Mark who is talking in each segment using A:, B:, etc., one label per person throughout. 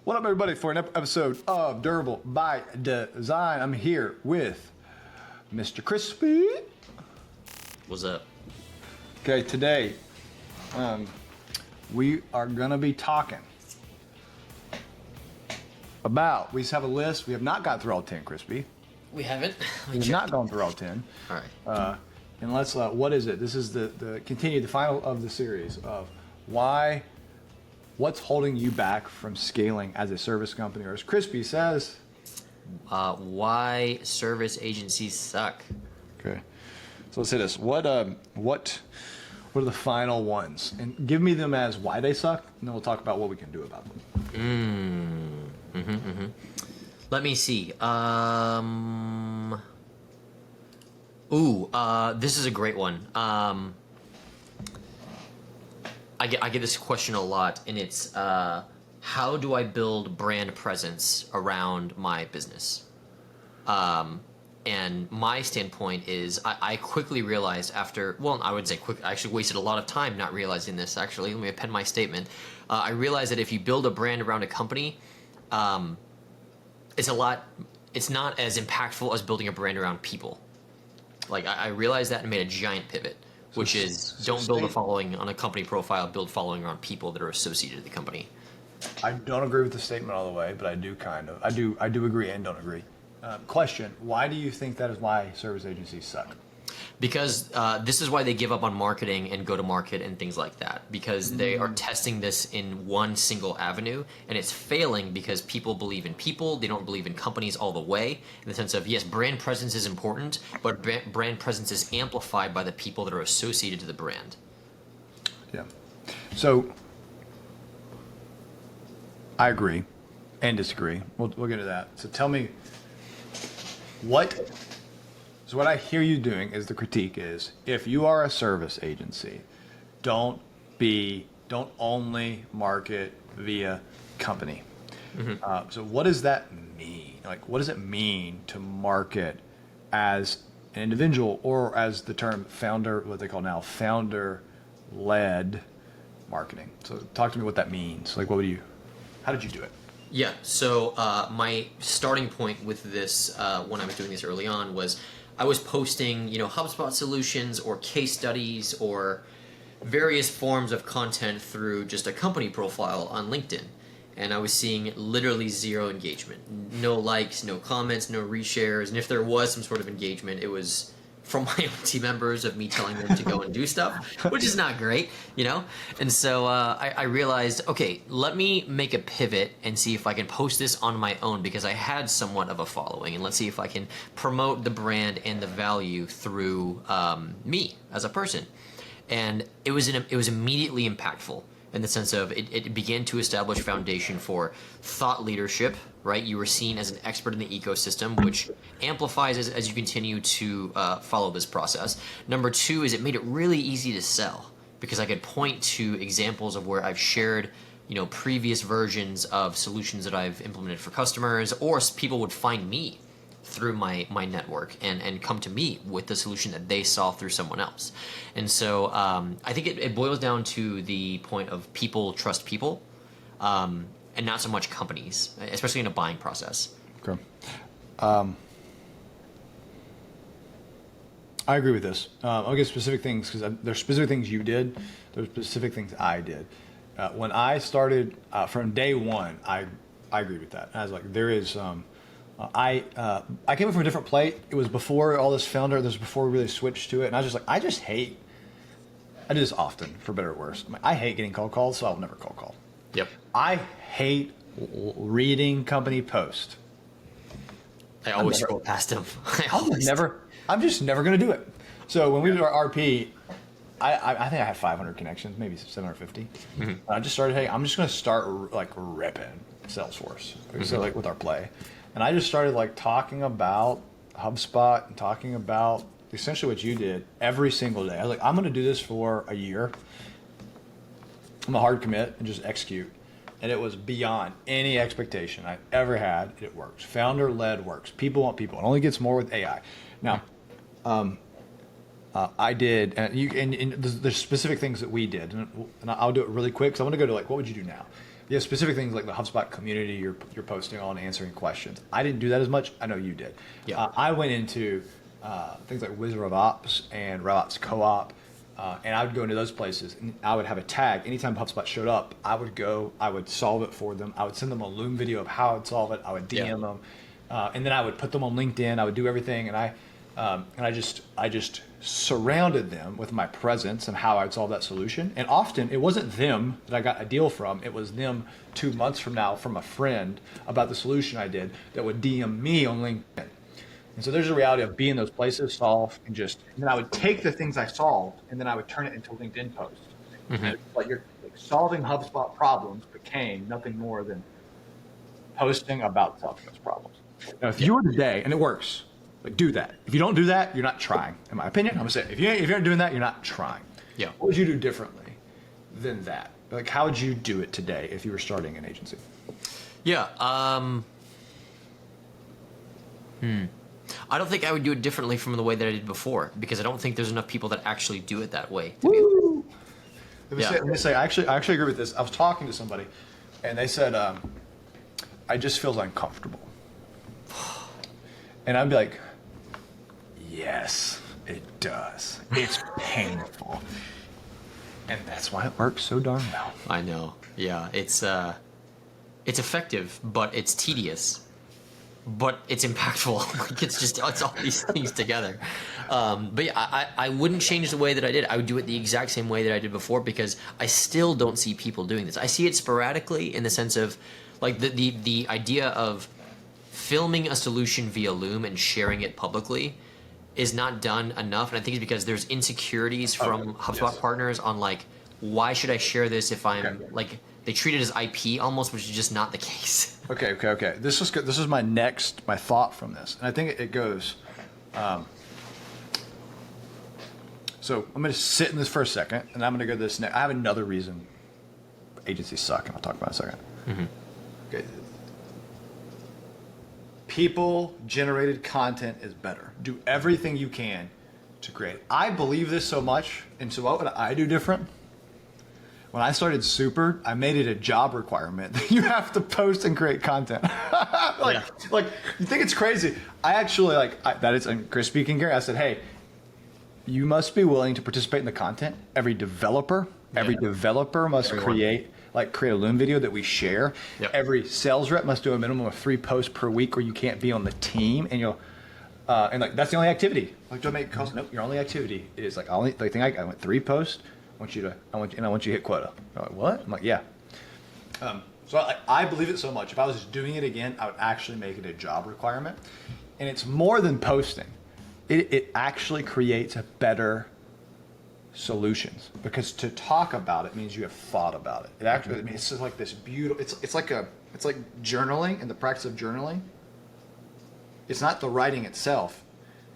A: What up, everybody, for an episode of Durable by Design. I'm here with Mr. Crispy.
B: What's up?
A: Okay, today we are going to be talking about, we just have a list. We have not got through all 10, Crispy.
B: We haven't?
A: We have not gone through all 10.
B: All right.
A: And let's, what is it? This is the final of the series of what's holding you back from scaling as a service company, or as Crispy says,
B: Why service agencies suck.
A: Okay, so let's say this. What are the final ones? And give me them as why they suck, and then we'll talk about what we can do about them.
B: Let me see. This is a great one. I get this question a lot, and it's how do I build brand presence around my business? And my standpoint is I quickly realized I would say quick. I actually wasted a lot of time not realizing this. Actually, let me append my statement. I realized that if you build a brand around a company, it's not as impactful as building a brand around people. Like I realized that and made a giant pivot. Which is, don't build a following on a company profile, build following around people that are associated with the company.
A: I don't agree with the statement all the way, but I do I do agree and don't agree. Question, why do you think that is why service agencies suck?
B: Because this is why they give up on marketing and go to market and things like that. Because they are testing this in one single avenue, and it's failing because people believe in people. They don't believe in companies all the way, in the sense of, yes, brand presence is important, but brand presence is amplified by the people that are associated to the brand.
A: Yeah. So I agree and disagree. We'll get to that. So tell me So what I hear you doing is the critique is, if you are a service agency, don't only market via company. So what does that mean? Like, what does it mean to market as an individual, or as the term what they call now founder-led marketing? So talk to me what that means. Like, how did you do it?
B: Yeah, so my starting point with this, when I was doing this early on, was I was posting, HubSpot solutions or case studies or various forms of content through just a company profile on LinkedIn. And I was seeing literally zero engagement. No likes, no comments, no reshares. And if there was some sort of engagement, it was from my own team members of me telling them to go and do stuff, which is not great, And so I realized, okay, let me make a pivot and see if I can post this on my own, because I had somewhat of a following, and let's see if I can promote the brand and the value through me as a person. And it was immediately impactful, in the sense of it began to establish foundation for thought leadership, right? You were seen as an expert in the ecosystem, which amplifies as you continue to follow this process. Number two is it made it really easy to sell, because I could point to examples of where I've shared previous versions of solutions that I've implemented for customers, or people would find me through my network and come to me with the solution that they saw through someone else. And so I think it boils down to the point of people trust people, and not so much companies, especially in a buying process.
A: Okay. I agree with this. I'll get specific things, because there's specific things you did. There's specific things I did. When I started from day one, I agreed with that. I was like, there is... I came in from a different plate. It was before all this founder. This was before we really switched to it, and I was just like, I do this often, for better or worse. I hate getting cold calls, so I'll never cold call.
B: Yep.
A: I hate reading company post.
B: I always scroll past them.
A: I'm just never going to do it. So when we did our RP, I think I had 500 connections, maybe 750. I just started, hey, I'm just going to start ripping Salesforce. So with our play. And I just started talking about HubSpot and talking about essentially what you did every single day. I was like, I'm going to do this for a year. I'm a hard commit and just execute. And it was beyond any expectation I ever had. It works. Founder-led works. People want people. It only gets more with AI. Now, I did, and there's specific things that we did, and I'll do it really quick, because I want to go to what would you do now? You have specific things like the HubSpot community you're posting on, answering questions. I didn't do that as much. I know you did.
B: Yeah.
A: I went into things like Wizard of Ops and RevOps Co-op, and I would go into those places, and I would have a tag. Anytime HubSpot showed up, I would solve it for them. I would send them a Loom video of how I would solve it. I would DM them, and then I would put them on LinkedIn. I would do everything, and I just surrounded them with my presence and how I'd solve that solution. And often it wasn't them that I got a deal from. It was them 2 months from now from a friend about the solution I did that would DM me on LinkedIn. And so there's a reality of being those places, solve, and then I would take the things I solved and then I would turn it into LinkedIn posts. Like solving HubSpot problems became nothing more than posting about solving those problems. Now, if you were today, and it works, like do that. If you don't do that, you're not trying. In my opinion, I'm gonna say, if you're not doing that, you're not trying.
B: Yeah.
A: What would you do differently than that? Like, how would you do it today if you were starting an agency?
B: Yeah. I don't think I would do it differently from the way that I did before, because I don't think there's enough people that actually do it that way.
A: Woo! Let me say, I actually agree with this. I was talking to somebody, and they said, I just feel uncomfortable. And I'd be like, yes, it does. It's painful. And that's why it works so darn well.
B: I know. Yeah, it's effective, but it's tedious. But it's impactful. Like it's all these things together. But yeah, I wouldn't change the way that I did. I would do it the exact same way that I did before, because I still don't see people doing this. I see it sporadically in the sense of like the idea of filming a solution via Loom and sharing it publicly is not done enough. And I think it's because there's insecurities from HubSpot partners on like, why should I share this if I'm like, they treat it as IP almost, which is just not the case.
A: Okay. This is good. This is my thought from this. And I think it goes, so I'm going to sit in this for a second, and I'm going to go to this next. I have another reason agencies suck, and I'll talk about it in a second. Okay. People-generated content is better. Do everything you can to create. I believe this so much, and so what would I do different? When I started Super, I made it a job requirement that you have to post and create content. Like you think it's crazy. I actually that is, and Chris speaking here, I said, hey, you must be willing to participate in the content. Every developer must create a Loom video that we share.
B: Yep.
A: Every sales rep must do a minimum of 3 posts per week, or you can't be on the team. And that's the only activity. Like, do I make calls? Nope. Your only activity is I went 3 posts. I want you to hit quota. I'm like, what? I'm like, yeah. So I believe it so much. If I was doing it again, I would actually make it a job requirement. And it's more than posting. It actually creates a better solutions, because to talk about it means you have thought about it. It actually, it's just like this beautiful. It's like journaling, and the practice of journaling. It's not the writing itself.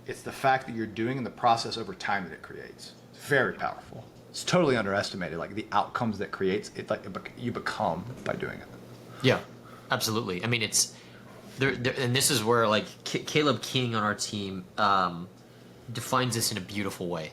A: It's the fact that you're doing the process over time that it creates. It's very powerful. It's totally underestimated, like the outcomes that creates. It's like you become by doing it. Yeah,
B: absolutely. I mean, it's there, and this is where like Caleb King on our team defines this in a beautiful way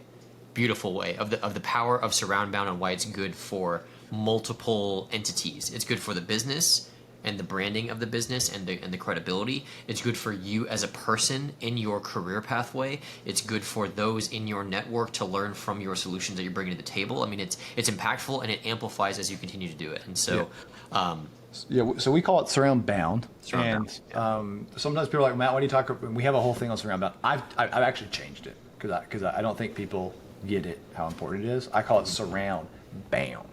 B: of the power of surround bound and why it's good for multiple entities. It's good for the business and the branding of the business and the credibility. It's good for you as a person in your career pathway. It's good for those in your network to learn from your solutions that you're bringing to the table. I mean, it's impactful, and it amplifies as you continue to do it. And so,
A: so we call it surround bound. Sometimes people are like, Matt, why do you talk? We have a whole thing on surround bound. I've actually changed it because I don't think people get it how important it is. I call it surround bound.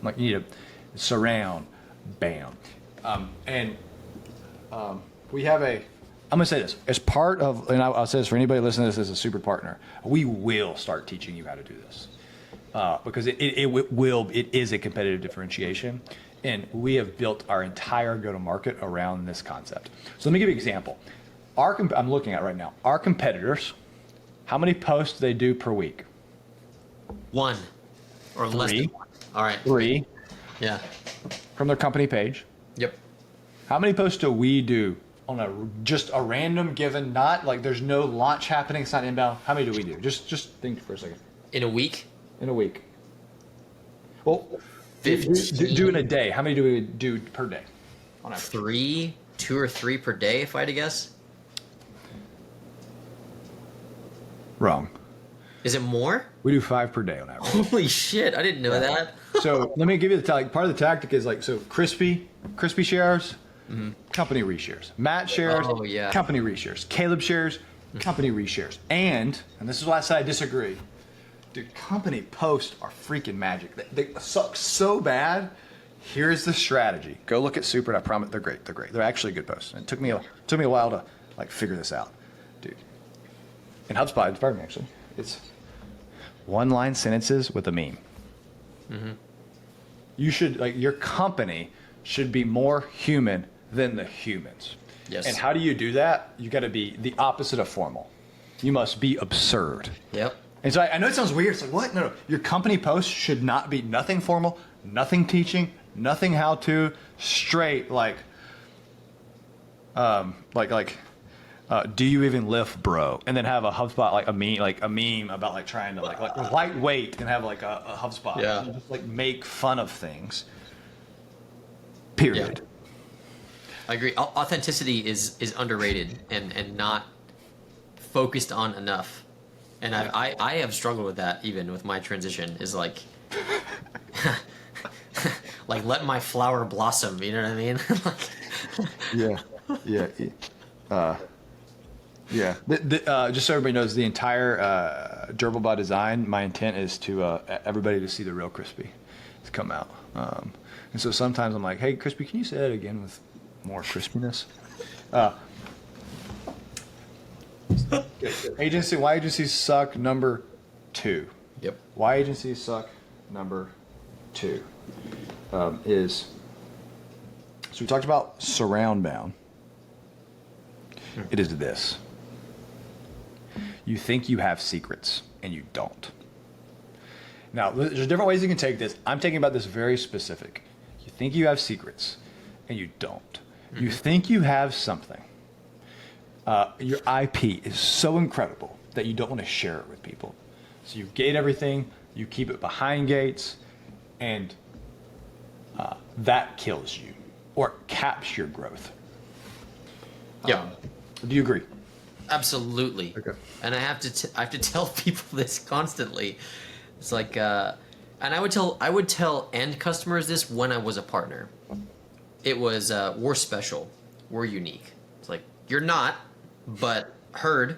A: Like, you need to surround. Bam. We have I'm going to say this. As part of, and I'll say this for anybody listening to this as a super partner, we will start teaching you how to do this. Because it is a competitive differentiation. And we have built our entire go-to-market around this concept. So let me give you an example. I'm looking at right now, our competitors, how many posts do they do per week?
B: 1 or less than 1. All right.
A: 3.
B: Yeah.
A: From their company page.
B: Yep.
A: How many posts do we do on just a random given, not like there's no launch happening, it's not inbound? How many do we do? Just think for a second.
B: In a week?
A: In a week. Well, Do in a day. How many do we do per day? On average?
B: 3, 2 or 3 per day, if I had to guess.
A: Wrong.
B: Is it more?
A: We do 5 per day on average.
B: Holy shit! I didn't know that.
A: So let me give you the part of the tactic is like so crispy shares, company reshares. Matt shares,
B: Oh, yeah.
A: company reshares. Caleb shares, company reshares. And this is why I say I disagree. Dude, company posts are freaking magic. They suck so bad. Here's the strategy. Go look at Super. And I promise they're great. They're great. They're actually good posts. And it took me a while to like figure this out, dude. In HubSpot, it's pardon me actually. It's one-line sentences with a meme. You should your company should be more human than the humans.
B: Yes.
A: And how do you do that? You got to be the opposite of formal. You must be absurd.
B: Yep.
A: And so I know it sounds weird. It's like, what? No. Your company post should not be nothing formal, nothing teaching, nothing how to, straight do you even lift, bro? And then have a HubSpot a meme about trying to lightweight and have a HubSpot.
B: Yeah.
A: And just make fun of things. Period.
B: Yeah. I agree. Authenticity is underrated and not focused on enough. And I have struggled with that even with my transition is like let my flower blossom, you know what I mean?
A: Just so everybody knows, the entire Durable by Design, my intent is to everybody to see the real Crispy to come out. And so sometimes I'm like, hey, Crispy, can you say that again with more crispiness? Why agencies suck, number 2.
B: Yep.
A: Why agencies suck, number 2 is, so we talked about surround bound. It is this. You think you have secrets and you don't. Now, there's different ways you can take this. I'm taking about this very specific. You think you have secrets and you don't. You think you have something. Your IP is so incredible that you don't want to share it with people. So you gate everything, you keep it behind gates, and that kills you or caps your growth.
B: Yeah.
A: Do you agree?
B: Absolutely.
A: Okay.
B: And I have to tell people this constantly. It's like, and I would tell end customers this when I was a partner. It was we're special, we're unique. It's like you're not, but heard.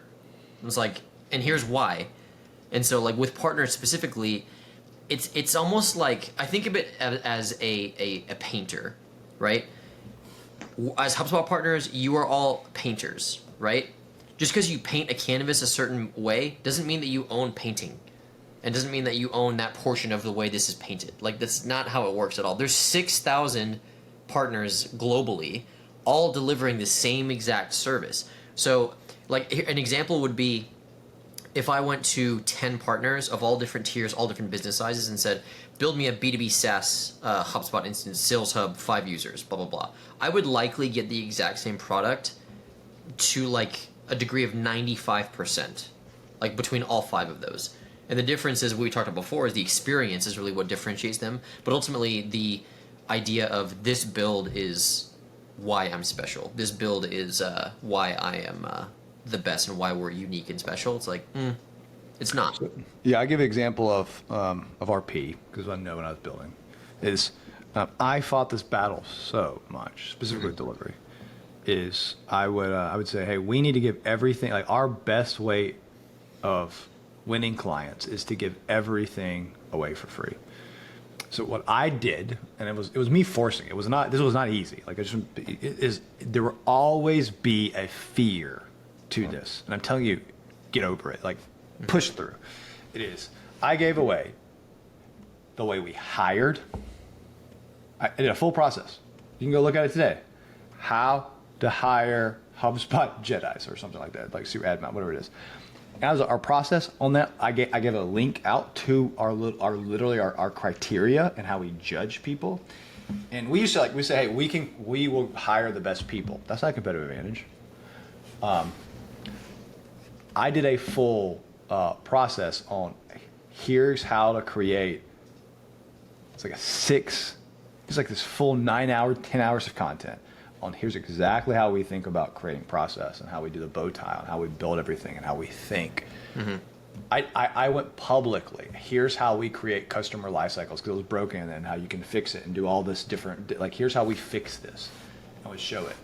B: It's like, and here's why. And so with partners specifically, it's almost like I think of it as a painter, right? As HubSpot partners, you are all painters, right? Just because you paint a canvas a certain way doesn't mean that you own painting. And doesn't mean that you own that portion of the way this is painted. That's not how it works at all. There's 6,000 partners globally, all delivering the same exact service. So, an example would be if I went to 10 partners of all different tiers, all different business sizes, and said, build me a B2B SaaS HubSpot instance, Sales Hub, 5 users, blah, blah, blah. I would likely get the exact same product to a degree of 95%, between all 5 of those. And the difference is, what we talked about before, is the experience is really what differentiates them. But ultimately, the idea of this build is why I'm special. This build is why I am the best and why we're unique and special. It's it's not.
A: Yeah, I give an example of RP, because I know when I was building, is I fought this battle so much, specifically with delivery, is I would say, hey, we need to give everything, our best way of winning clients is to give everything away for free. So what I did, and it was me forcing it. This was not easy. There will always be a fear to this, and I'm telling you, get over it. Push through. It is. I gave away the way we hired. I did a full process. You can go look at it today. How to hire HubSpot Jedis or something like that, super admin, whatever it is. As our process on that, I gave a link out to our criteria and how we judge people. And we used to we say, hey, we will hire the best people. That's not a competitive advantage. I did a full process on here's how to create It's like it's like this full 9 hour, 10 hours of content on here's exactly how we think about creating process and how we do the bow tie and how we build everything and how we think. Mm-hmm. I went publicly. Here's how we create customer life cycles because it was broken and how you can fix it and do all this different, like here's how we fix this. And we show it.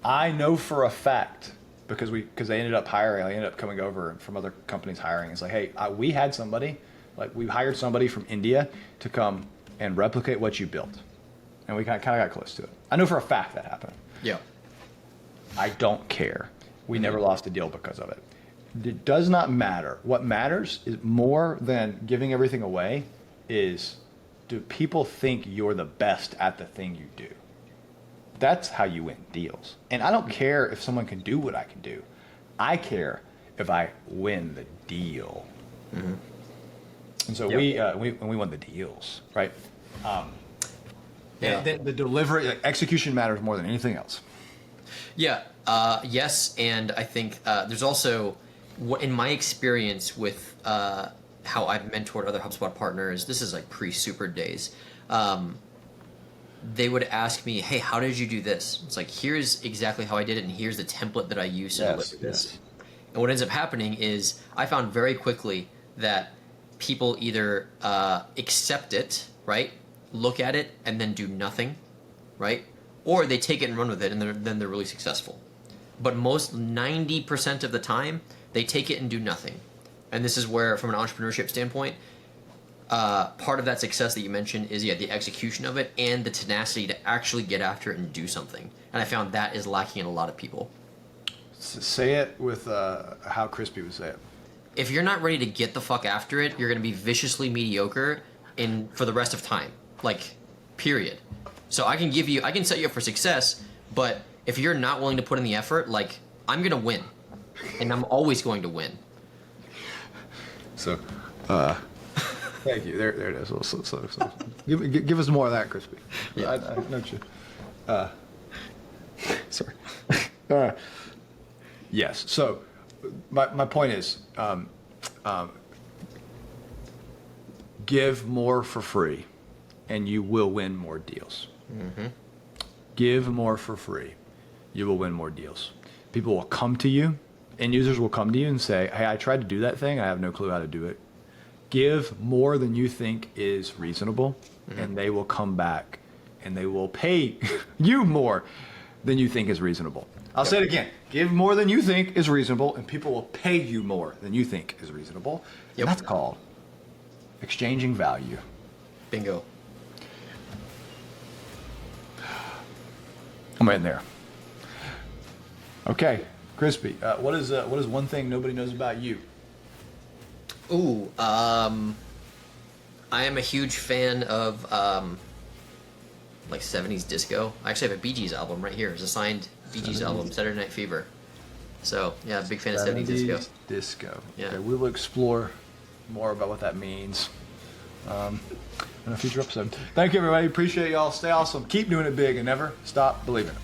A: I know for a fact because they ended up hiring, I ended up coming over from other companies hiring. It's like, hey, we had somebody, like we hired somebody from India to come and replicate what you built. And we kind of got close to it. I know for a fact that happened.
B: Yeah.
A: I don't care. We never lost a deal because of it. It does not matter. What matters is more than giving everything away is, do people think you're the best at the thing you do? That's how you win deals. And I don't care if someone can do what I can do. I care if I win the deal. Mm-hmm. And so we won the deals, right? And then the delivery, like, execution matters more than anything else.
B: Yeah. Yes, and I think there's also, in my experience with how I've mentored other HubSpot partners, this is like pre-super days. They would ask me, "Hey, how did you do this?" It's like, here's exactly how I did it, and here's the template that I used to deliver this. And what ends up happening is I found very quickly that people either accept it, right, look at it, and then do nothing, right, or they take it and run with it, and then they're really successful. But most 90% of the time, they take it and do nothing. And this is where, from an entrepreneurship standpoint, part of that success that you mentioned is the execution of it and the tenacity to actually get after it and do something. And I found that is lacking in a lot of people.
A: Say it with how Crispy would say it.
B: If you're not ready to get the fuck after it, you're going to be viciously mediocre for the rest of time. Like, period. So I can set you up for success, but if you're not willing to put in the effort, like, I'm going to win. And I'm always going to win.
A: So, thank you. There it is. So. Give us more of that, Crispy.
B: Yeah.
A: I know you. Sorry. Yes. So, my point is, give more for free, and you will win more deals. Mm-hmm. Give more for free, you will win more deals. People will come to you. End users will come to you and say, hey, I tried to do that thing. I have no clue how to do it. Give more than you think is reasonable, and they will come back and they will pay you more than you think is reasonable. I'll say it again. Give more than you think is reasonable, and people will pay you more than you think is reasonable. Yep. That's called exchanging value.
B: Bingo.
A: I'm in there. Okay, Crispy. What is one thing nobody knows about you?
B: Ooh, I am a huge fan of like 70s disco. I actually have a Bee Gees album right here. It's a signed Bee Gees album, Saturday Night Fever. So yeah, big fan of 70s disco.
A: Disco.
B: Yeah.
A: Okay, we will explore more about what that means in a future episode. Thank you, everybody. Appreciate y'all. Stay awesome. Keep doing it big and never stop believing it.